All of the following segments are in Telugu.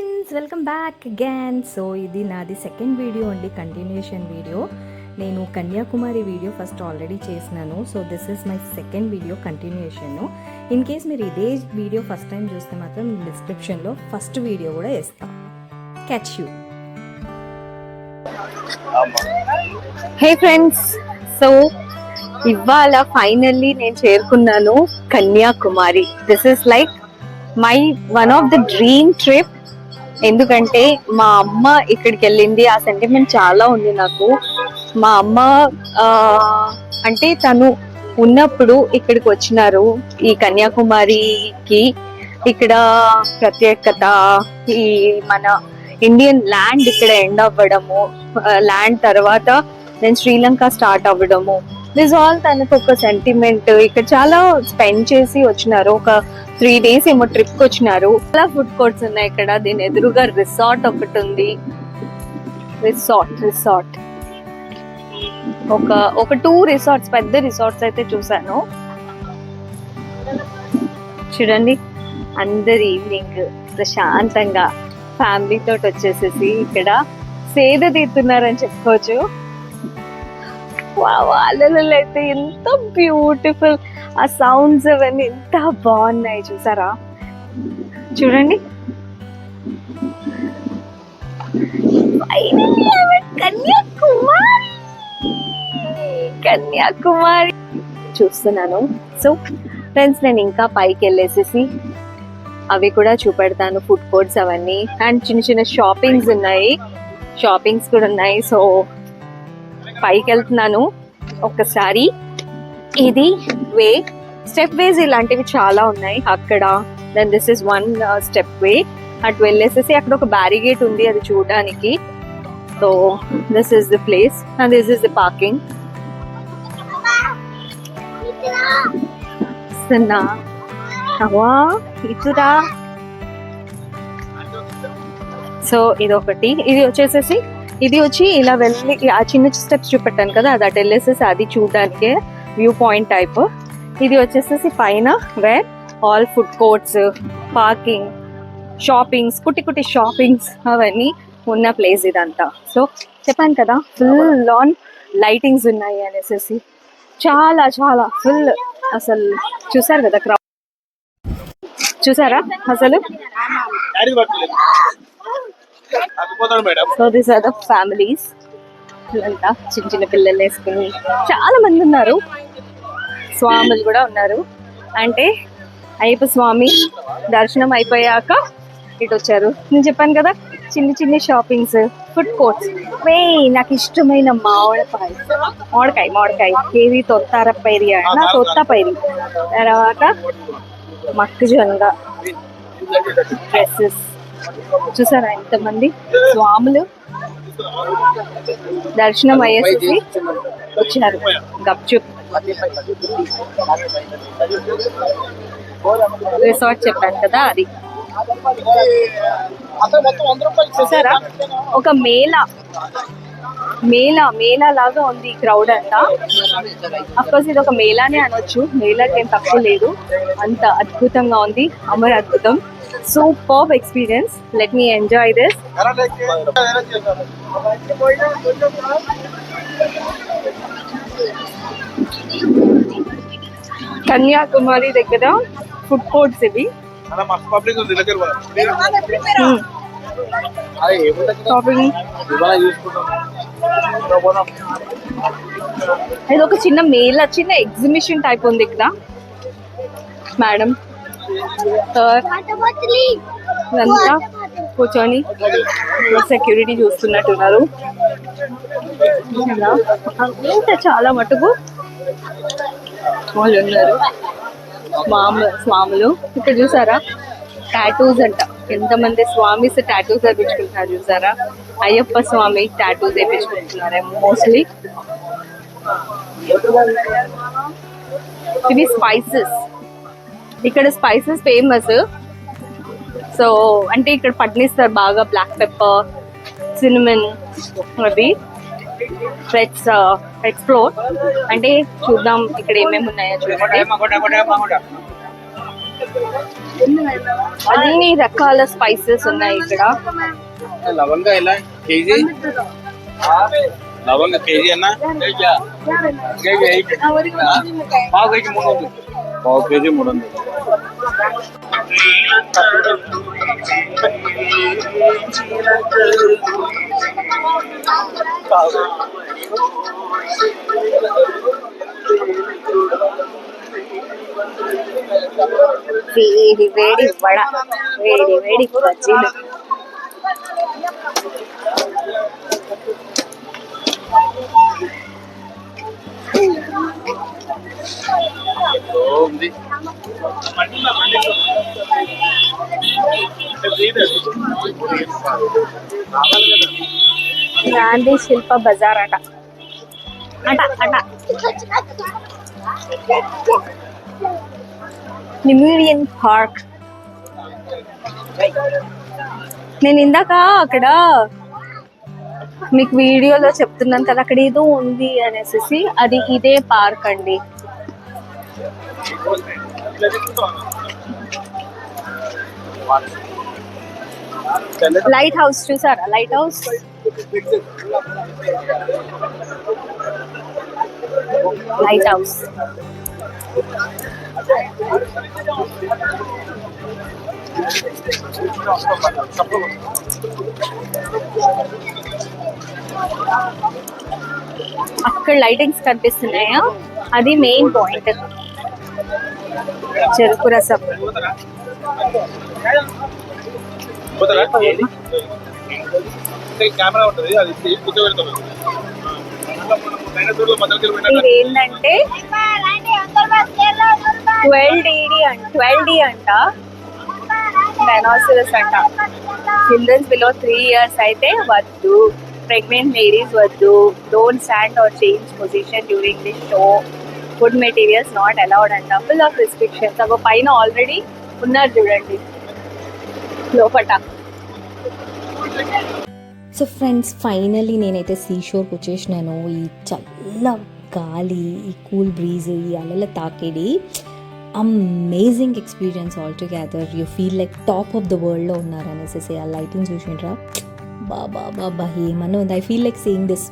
Friends, welcome back again. So ఇది నాది సెకండ్ వీడియో అండి, కంటిన్యూషన్ వీడియో. నేను కన్యాకుమారి వీడియో ఫస్ట్ ఆల్రెడీ చేసినాను. So this is my second video continuation. In case మీరు ఇదే వీడియో ఫస్ట్ టైం చూస్తే మాత్రం డిస్క్రిప్షన్లో ఫస్ట్ వీడియో కూడా వేస్తాను. Catch you. Hey friends, so ఇవాళ ఫైనల్లీ నేను చేరుకున్నాను Kanyakumari. This is like my one of the dream trip. ఎందుకంటే మా అమ్మ ఇక్కడికి వెళ్ళింది, ఆ సెంటిమెంట్ చాలా ఉంది నాకు. మా అమ్మ అంటే తను ఉన్నప్పుడు ఇక్కడికి వచ్చినారు ఈ కన్యాకుమారికి. ఇక్కడ ప్రత్యేకత, ఈ మన ఇండియన్ ల్యాండ్ ఇక్కడ ఎండ్ అవ్వడము, ల్యాండ్ తర్వాత నేను శ్రీలంక స్టార్ట్ అవ్వడము, దిస్ ఆల్ తనకు ఒక సెంటిమెంట్. ఇక్కడ చాలా స్పెండ్ చేసి వచ్చినారు. ఒక 3 days ఏమో ట్రిప్ కి వచ్చినారు. చాలా ఫుడ్ కోర్ట్స్ ఉన్నాయి ఇక్కడ. దీని ఎదురుగా రిసార్ట్ ఒకటి ఉంది. రిసార్ట్ ఒక 2 రిసార్ట్స్, పెద్ద రిసార్ట్స్ అయితే చూసాను. చూడండి, అందరు ఈవినింగ్ ప్రశాంతంగా ఫ్యామిలీ తోటి వచ్చేసేసి ఇక్కడ సేద తీరుతున్నారని చెప్పుకోవచ్చు. అలలు అయితే ఎంత బ్యూటిఫుల్, ఆ సౌండ్స్ అవన్నీ ఎంత బాగున్నాయి చూసారా. చూడండి, కన్యాకుమారి చూస్తున్నాను. సో ఫ్రెండ్స్, నేను ఇంకా పైకి వెళ్ళేసేసి అవి కూడా చూపెడతాను, ఫుడ్ కోర్ట్స్ అవన్నీ. అండ్ చిన్న చిన్న షాపింగ్స్ కూడా ఉన్నాయి. సో పైకి వెళ్తున్నాను. ఒక్కసారి ఇది స్టెప్ వేస్ ఇలాంటివి చాలా ఉన్నాయి అక్కడ. Then this is 1 step way. అటు వెళ్ళేసేసి అక్కడ ఒక బ్యారిగేట్ ఉంది, అది చూడడానికి. So this is the place and this is the parking. ఇటురా. సో ఇది ఒకటి. ఇది వచ్చి ఇలా వెళ్ళి ఆ చిన్న స్టెప్స్ చూపెట్టాను కదా, అది అటు వెళ్ళేసేసి అది చూడడానికే వ్యూ పాయింట్ టైప్. ఇది వచ్చేసేసి పైన where all food courts, parking, shoppings, కుట్టి షాపింగ్స్ అవన్నీ ఉన్న ప్లేస్ ఇదంతా. సో చెప్పాను కదా, ఫుల్ ఆన్ లైటింగ్స్ ఉన్నాయి అనేసి. చాలా చాలా ఫుల్. అసలు చూసారు కదా క్రౌడ్, చూసారా అసలు. So these are the families. అంతా చిన్న పిల్లలు వేసుకుని చాలా మంది ఉన్నారు. స్వాములు కూడా ఉన్నారు. అంటే అయ్యప్ప స్వామి దర్శనం అయిపోయాక ఇటు వచ్చారు. నేను చెప్పాను కదా, చిన్న షాపింగ్స్, ఫుడ్ కోర్ట్స్. నాకు ఇష్టమైన మామిడికాయ ఏది తొత్తారపైరి అన్న, తొత్తపైరి. తర్వాత మొక్కజొన్న డ్రెస్సెస్. చూసారా ఎంతమంది స్వాములు దర్శనం అయ్యేసి వచ్చినారు. గప్చుప్ రిసార్ట్ చెప్పాను కదా, అది. చూసారా, ఒక మేళా లాగా ఉంది క్రౌడ్ అంతా. అఫ్కోర్స్ ఇది ఒక మేళానే అనొచ్చు, మేళాకి ఏం తక్కువ లేదు. అంత అద్భుతంగా ఉంది, అమర అద్భుతం. Superb experience. Let me enjoy this. Kanyakumari దగ్గర ఫుడ్ కోర్ట్స్ ఇవి. ఇది ఒక చిన్న మేళా, చిన్న ఎగ్జిబిషన్ టైప్ ఉంది ఇక్కడ. మేడం ఇదంతా కూర్చొని సెక్యూరిటీ చూస్తున్నట్టున్నారు. చాలా మటుకు వాళ్ళు ఉన్నారు స్వాములు. ఇక్కడ చూసారా, టాటూస్ అంట. ఎంతమంది స్వామిస్ టాటూస్ వేయించుకుంటున్నారు చూసారా. అయ్యప్ప స్వామి టాటూస్ వేయించుకుంటున్నారు మోస్ట్లీ. ఇవి స్పైసెస్. ఇక్కడ స్పైసెస్ ఫేమస్. సో అంటే ఇక్కడ పట్టిస్తారు బాగా, బ్లాక్ పెప్పర్, సినిమన్, అవి. Let's explore. అంటే చూద్దాం ఇక్కడ ఏమేమి ఉన్నాయో చూడండి. అన్ని రకాల స్పైసెస్ ఉన్నాయి ఇక్కడ. లవంగ ఎలా కేజీ? లవంగ కేజీ అన్న పావు కేజీ 300. వేడి వేడి వడ, వేడి వేడి బజ్జీలు. ఉంది గాంధీ శిల్ప బజార్ అట అట అట. నిమీరియన్ పార్క్. నేను ఇందాక అక్కడ మీకు వీడియోలో చెప్తున్నాను కదా, అక్కడ ఏదో ఉంది అనేసి, అది ఇదే పార్క్ అండి. లైట్ హౌస్ చూసారా? Light house, light house. అక్కడ లైటింగ్స్ కనిపిస్తున్నాయా, అది మెయిన్ పాయింట్. చెరుకు రసం. కెమెరా ఉంటుంది, అది ఇది ఏంటంటే 12D అంట, డైనోసారస్ అంట. చిల్డ్రన్స్ బిలో 3 years అయితే వద్దు, ప్రెగ్నెంట్ లేడీస్ వద్దు, don't stand or change position during the show, food materials not allowed అంట. Full of restrictions. అవి పైన ఆల్రెడీ ఉన్నారు చూడండి లోపట. సో ఫ్రెండ్స్, ఫైనల్లీ నేనైతే సీ షోర్కి వచ్చేసినాను. ఈ చల్ల గాలి, ఈ కూల్ బ్రీజ్, ఈ అలల తాకిడి, amazing experience all together. You feel like top of the వరల్డ్లో ఉన్నారనేసి. ఆ లైటింగ్ చూసిండ్రా, బాబా బాబా ఏమన్నా ఉంది. I feel like seeing this.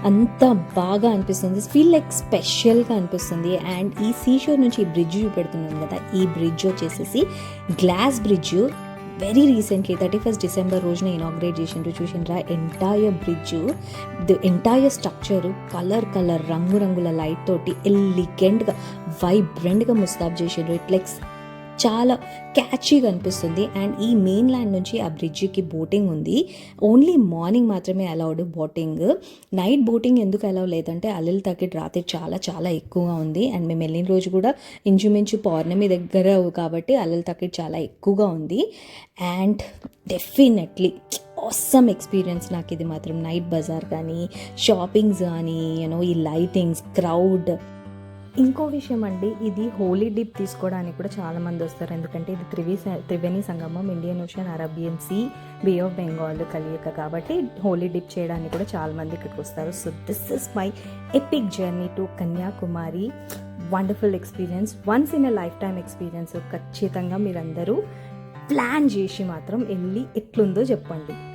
అంత బాగా అనిపిస్తుంది, ఫీల్ లైక్ స్పెషల్గా అనిపిస్తుంది. అండ్ ఈ సీ షోర్ నుంచి ఈ బ్రిడ్జ్ చూపెడుతున్నాను కదా, ఈ బ్రిడ్జ్ వచ్చేసేసి glass bridge. Very recently 31st December రోజున ఇనాగ్రేట్ చేసిండ్రు. చూసిండ్రా entire bridge, the entire structure colour రంగురంగుల లైట్ తోటి ఎలిగెంట్గా వైబ్రెంట్గా ముస్తాబ్ చేసిండ్రు. ఇట్ లైక్స్ చాలా క్యాచీగా అనిపిస్తుంది. అండ్ ఈ మెయిన్ ల్యాండ్ నుంచి ఆ బ్రిడ్జ్కి బోటింగ్ ఉంది. ఓన్లీ మార్నింగ్ మాత్రమే అలౌడ్ బోటింగ్. నైట్ బోటింగ్ ఎందుకు అలౌ లేదంటే అలలు తాకిడి రాత్రి చాలా ఎక్కువగా ఉంది. అండ్ మేము వెళ్ళిన రోజు కూడా ఇంచుమించు పౌర్ణమి దగ్గర కాబట్టి అలలు తాకిడి చాలా ఎక్కువగా ఉంది. అండ్ డెఫినెట్లీ ఆసమ్ ఎక్స్పీరియన్స్ నాకు ఇది మాత్రం. నైట్ బజార్ కానీ, షాపింగ్స్ కానీ, ఈ లైటింగ్స్, క్రౌడ్. ఇంకో విషయం అండి, ఇది హోలీ డిప్ తీసుకోవడానికి కూడా చాలామంది వస్తారు. ఎందుకంటే ఇది త్రివేణి సంగమం, Indian Ocean, Arabian Sea, Bay of Bengal కలియక కాబట్టి హోలీ డిప్ చేయడానికి కూడా చాలామంది ఇక్కడికి వస్తారు. So this is my epic journey to Kanyakumari. Wonderful experience, once in a life time experience. ఖచ్చితంగా మీరందరూ ప్లాన్ చేసి మాత్రం వెళ్ళి ఎట్లుందో చెప్పండి.